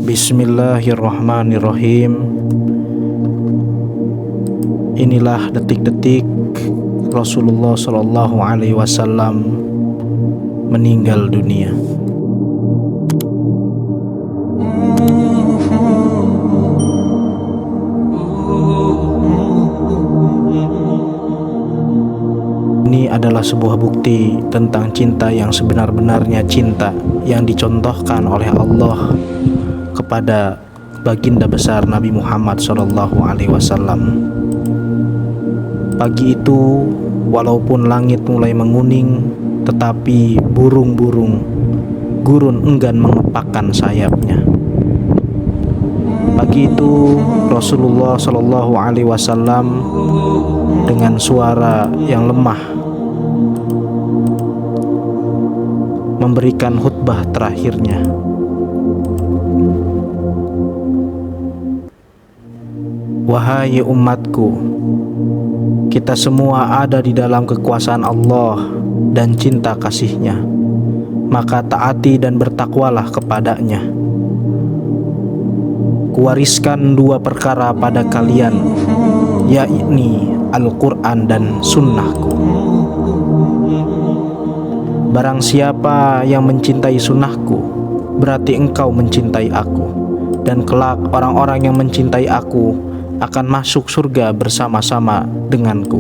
Bismillahirrahmanirrahim. Inilah detik-detik Rasulullah Shallallahu Alaihi Wasallam meninggal dunia. Ini adalah sebuah bukti tentang cinta yang sebenar-benarnya, cinta yang dicontohkan oleh Allah kepada baginda besar Nabi Muhammad Sallallahu Alaihi Wasallam. Pagi itu, walaupun langit mulai menguning, tetapi burung-burung gurun enggan mengepakkan sayapnya. Pagi itu, Rasulullah Sallallahu Alaihi Wasallam dengan suara yang lemah memberikan khutbah terakhirnya. Wahai umatku, kita semua ada di dalam kekuasaan Allah dan cinta kasih-Nya, maka taati dan bertakwalah kepadanya. Kuwariskan dua perkara pada kalian, yakni Al-Quran dan Sunnahku. Barang siapa yang mencintai sunnahku, berarti engkau mencintai aku, dan kelak orang-orang yang mencintai aku akan masuk surga bersama-sama denganku.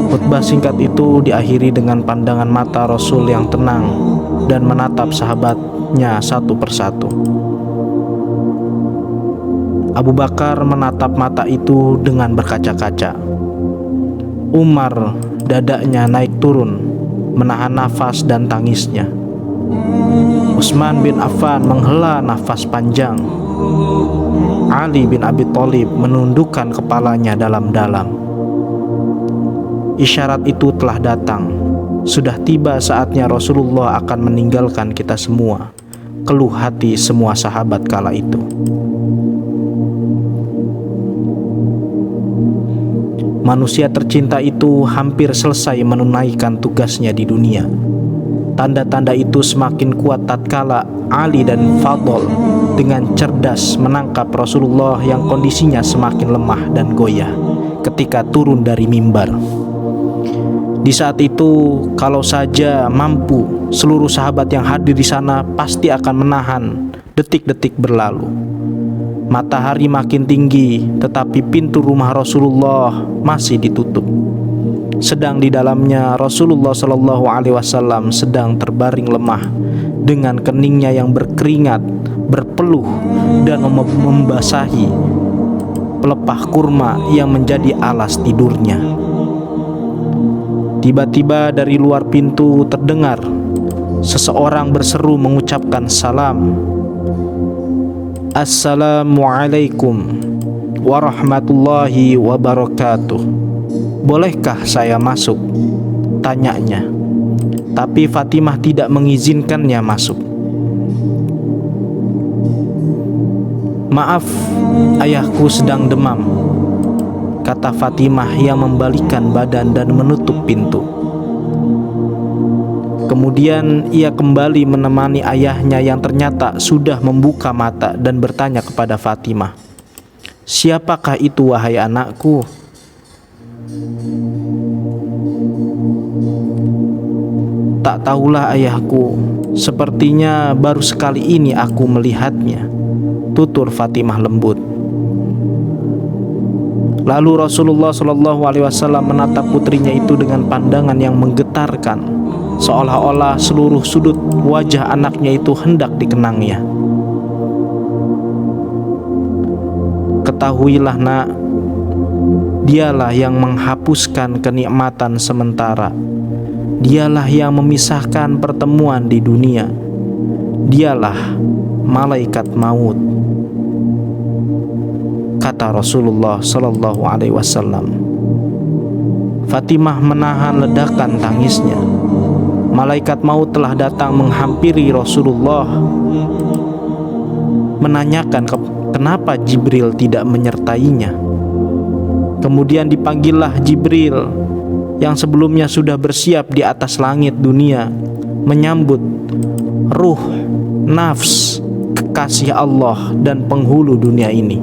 Khutbah singkat itu diakhiri dengan pandangan mata Rasul yang tenang dan menatap sahabatnya satu persatu. Abu Bakar menatap mata itu dengan berkaca-kaca. Umar dadanya naik turun menahan nafas dan tangisnya. Utsman bin Affan menghela nafas panjang. Ali bin Abi Thalib menundukkan kepalanya dalam-dalam. Isyarat itu telah datang. Sudah tiba saatnya Rasulullah akan meninggalkan kita semua, keluh hati semua sahabat kala itu. Manusia tercinta itu hampir selesai menunaikan tugasnya di dunia. Tanda-tanda itu semakin kuat tatkala Ali dan Fadl dengan cerdas menangkap Rasulullah yang kondisinya semakin lemah dan goyah ketika turun dari mimbar. Di saat itu, kalau saja mampu, seluruh sahabat yang hadir di sana pasti akan menahan detik-detik berlalu. Matahari makin tinggi, tetapi pintu rumah Rasulullah masih ditutup. Sedang di dalamnya Rasulullah Shallallahu Alaihi Wasallam sedang terbaring lemah dengan keningnya yang berkeringat, berpeluh dan membasahi pelepah kurma yang menjadi alas tidurnya. Tiba-tiba dari luar pintu terdengar seseorang berseru mengucapkan salam. Assalamualaikum warahmatullahi wabarakatuh. Bolehkah saya masuk? Tanyanya. Tapi Fatimah tidak mengizinkannya masuk. Maaf, ayahku sedang demam, kata Fatimah yang membalikkan badan dan menutup pintu. Kemudian ia kembali menemani ayahnya yang ternyata sudah membuka mata dan bertanya kepada Fatimah, "Siapakah itu wahai anakku?" "Tak tahulah ayahku, sepertinya baru sekali ini aku melihatnya," tutur Fatimah lembut. Lalu Rasulullah Shallallahu Alaihi Wasallam menatap putrinya itu dengan pandangan yang menggetarkan, seolah-olah seluruh sudut wajah anaknya itu hendak dikenangnya. "Ketahuilah nak, dialah yang menghapuskan kenikmatan sementara. Dialah yang memisahkan pertemuan di dunia. Dialah malaikat maut," kata Rasulullah Sallallahu Alaihi Wasallam. Fatimah menahan ledakan tangisnya. Malaikat maut telah datang menghampiri Rasulullah, menanyakan kenapa Jibril tidak menyertainya. Kemudian dipanggillah Jibril yang sebelumnya sudah bersiap di atas langit dunia menyambut ruh, nafs, kekasih Allah dan penghulu dunia ini.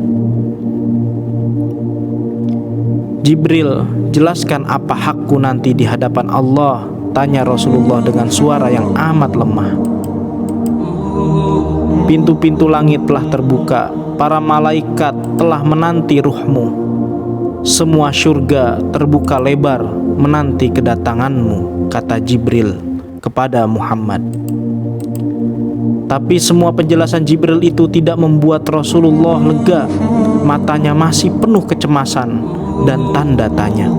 Jibril, jelaskan apa hakku nanti di hadapan Allah, tanya Rasulullah dengan suara yang amat lemah. Pintu-pintu langit telah terbuka, para malaikat telah menanti ruhmu. Semua surga terbuka lebar menanti kedatanganmu, kata Jibril kepada Muhammad. Tapi semua penjelasan Jibril itu tidak membuat Rasulullah lega. Matanya masih penuh kecemasan dan tanda tanya.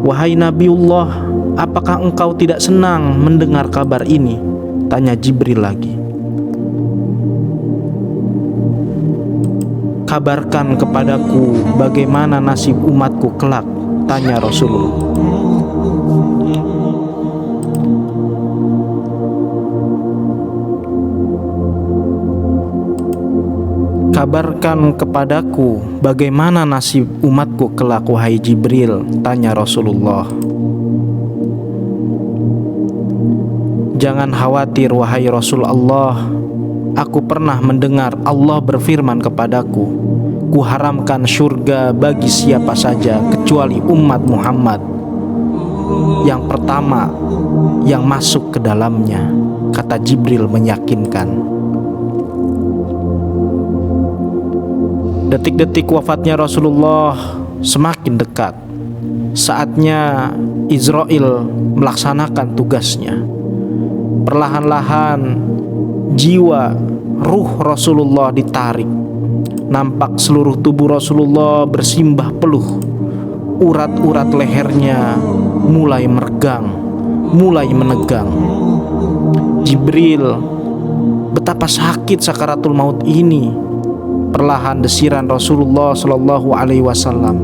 Wahai Nabiullah, apakah engkau tidak senang mendengar kabar ini? Tanya Jibril lagi. Kabarkan kepadaku bagaimana nasib umatku kelak, tanya Rasulullah. Kabarkan kepadaku bagaimana nasib umatku kelak, wahai Jibril, tanya Rasulullah. Jangan khawatir wahai Rasulullah, aku pernah mendengar Allah berfirman kepadaku, kuharamkan surga bagi siapa saja kecuali umat Muhammad, yang pertama yang masuk ke dalamnya, kata Jibril meyakinkan. Detik-detik wafatnya Rasulullah semakin dekat. Saatnya Israel melaksanakan tugasnya. Perlahan-lahan jiwa ruh Rasulullah ditarik. Nampak seluruh tubuh Rasulullah bersimbah peluh. Urat-urat lehernya mulai meregang, mulai menegang. Jibril, betapa sakit sakaratul maut ini. Perlahan desiran Rasulullah Shallallahu Alaihi Wasallam.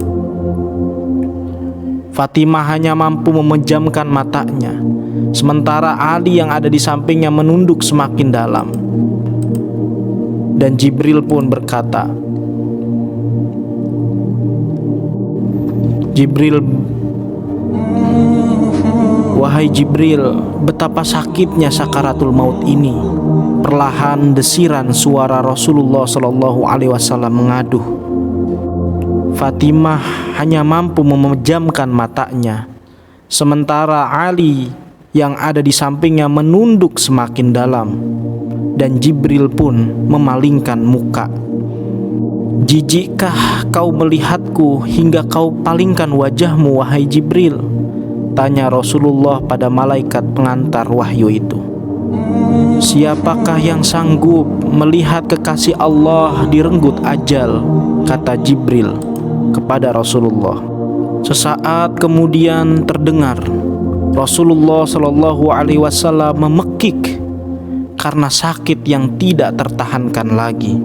Fatimah hanya mampu memejamkan matanya, sementara Ali yang ada di sampingnya menunduk semakin dalam. Dan Jibril pun berkata, wahai Jibril, betapa sakitnya sakaratul maut ini. Perlahan desiran suara Rasulullah Shallallahu Alaihi Wasallam mengaduh. Fatimah hanya mampu memejamkan matanya, sementara Ali yang ada di sampingnya menunduk semakin dalam, dan Jibril pun memalingkan muka. Jijikkah kau melihatku hingga kau palingkan wajahmu, wahai Jibril? Tanya Rasulullah pada malaikat pengantar wahyu itu. Siapakah yang sanggup melihat kekasih Allah direnggut ajal, kata Jibril kepada Rasulullah. Sesaat kemudian terdengar Rasulullah Shallallahu Alaihi Wasallam memekik karena sakit yang tidak tertahankan lagi.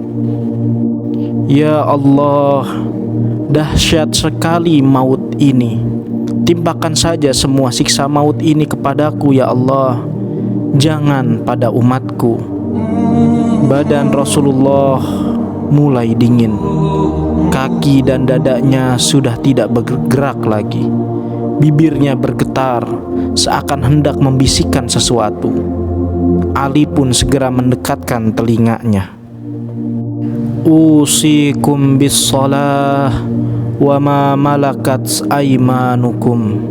Ya Allah, dahsyat sekali maut ini. Timpakan saja semua siksa maut ini kepadaku ya Allah, jangan pada umatku. Badan Rasulullah mulai dingin. Kaki dan dadanya sudah tidak bergerak lagi. Bibirnya bergetar seakan hendak membisikkan sesuatu. Ali pun segera mendekatkan telinganya. Usikum bis shalah wa ma malakat aimanukum.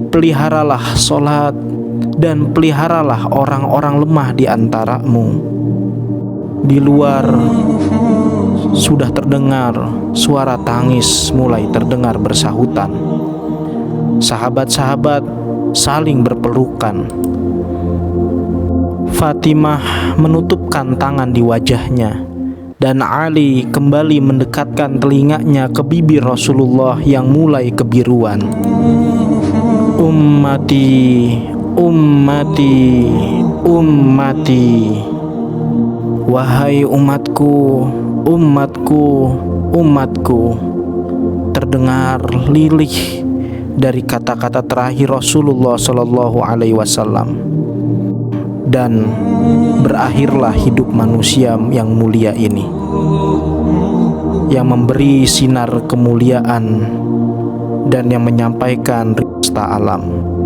Peliharalah salat dan peliharalah orang-orang lemah di antaramu. Di luar sudah terdengar suara tangis mulai terdengar bersahutan. Sahabat-sahabat saling berpelukan. Fatimah menutupkan tangan di wajahnya, dan Ali kembali mendekatkan telinganya ke bibir Rasulullah yang mulai kebiruan. Ummati, ummati, ummati. Wahai umatku, umatku, umatku. Terdengar lirih dari kata-kata terakhir Rasulullah Shallallahu Alaihi Wasallam. Dan berakhirlah hidup manusia yang mulia ini, yang memberi sinar kemuliaan dan yang menyampaikan Rista Alam.